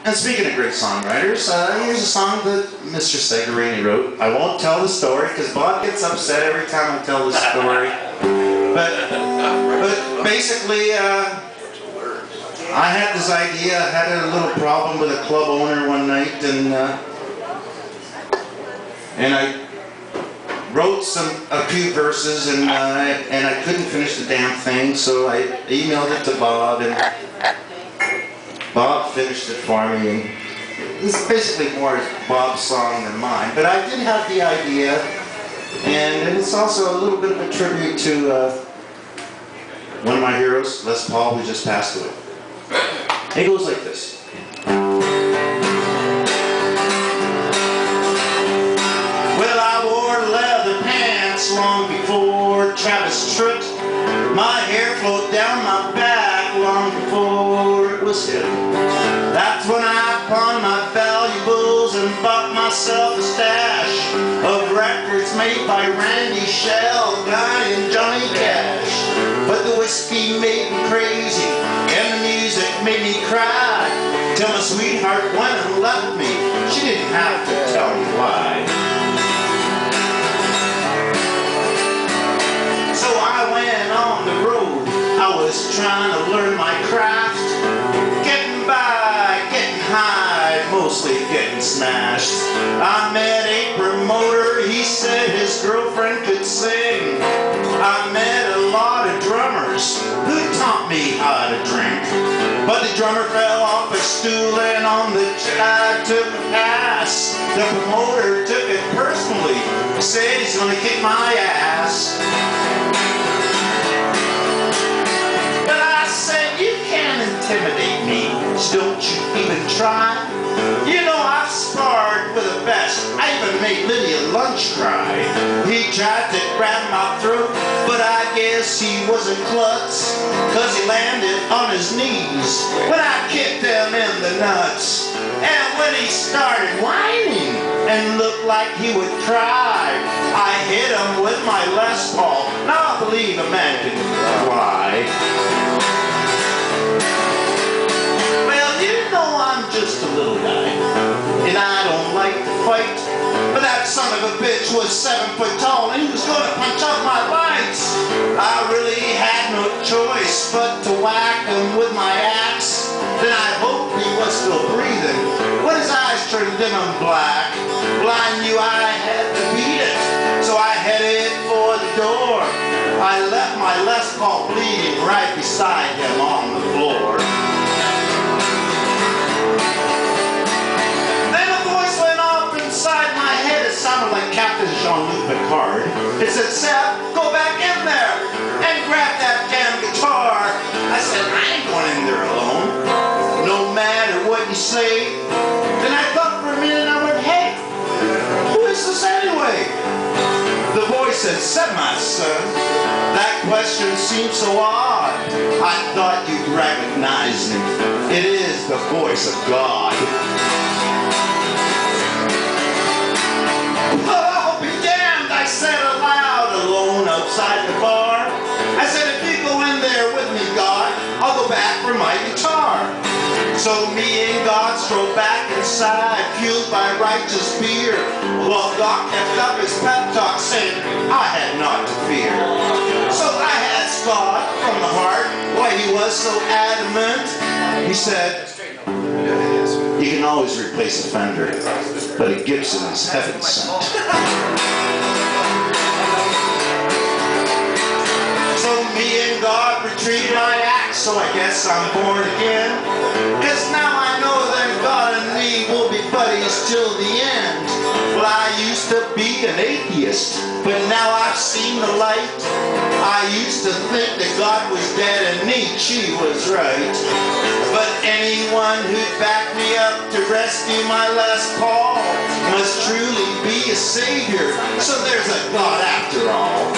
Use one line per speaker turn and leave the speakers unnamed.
And speaking of great songwriters, here's a song that Mr. Segarini wrote. I won't tell the story because Bob gets upset every time I tell the story. But basically, I had this idea. I had a little problem with a club owner one night, and I wrote a few verses, and I couldn't finish the damn thing, so I emailed it to Bob, and Bob finished it for me. And it's basically more Bob's song than mine, but I did have the idea, and it's also a little bit of a tribute to one of my heroes, Les Paul, who just passed away. It goes like this. Well, I wore leather pants long before Travis Tritt. My hair flowed down my back long before it was hip. That's when I pawned my valuables and bought myself a stash of records made by Randy Shell, Guy, and Johnny Cash. But the whiskey made me crazy and the music made me cry, till my sweetheart went and left me. She didn't have to tell me why. So I went on the road. I was trying to learn my craft, getting by, getting high, mostly getting smashed. I met a promoter. He said his girlfriend could sing. I met a lot of drummers who taught me how to drink. But the drummer fell off a stool and on the chick I took a pass. The promoter took it personally, said he's gonna kick my ass. But I said, you can't intimidate me, so don't you even try. You know I've sparred with the best. I even made Lydia Lunch cry. He tried to grab my throat, but I guess he was a klutz, cause he landed on his knees when I kicked him in the nuts. And when he started whining and looked like he would cry, I hit him with my Les Paul. Now I believe a man can fly. Well, you know I'm just a little guy, and I don't like to fight. But that son of a bitch was 7 foot tall, and he was going to punch out my lights. I really had no choice but to whack him with my axe. Then I hoped he was still breathing when his eyes turned dim and black. Well, I knew I had to beat it, so I headed for the door. I left my Les Paul bleeding right beside him on the floor. Sounded like Captain Jean-Luc Picard. It said, Seb, go back in there and grab that damn guitar. I said, I ain't going in there alone, no matter what you say. Then I thought for a minute, I went, hey, who is this anyway? The voice said, Seb, my son. That question seemed so odd. I thought you'd recognize me. It is the voice of God. I said aloud, alone outside the bar. I said, if you go in there with me, God, I'll go back for my guitar. So me and God strolled back inside, fueled by righteous fear, while God kept up his pep talk, saying, I had not to fear. So I asked God from the heart why he was so adamant. He said, you can always replace a Fender, but a Gibson is heaven sent. So me and God retrieved my axe, so I guess I'm born again. Cause now I know that God and me will be buddies till the end. Well, I used to be an atheist, but now I've seen the light. I used to think that God was dead and Nietzsche was right. But anyone who'd back me up to rescue my Les Paul must truly be a savior. So there's a God after all.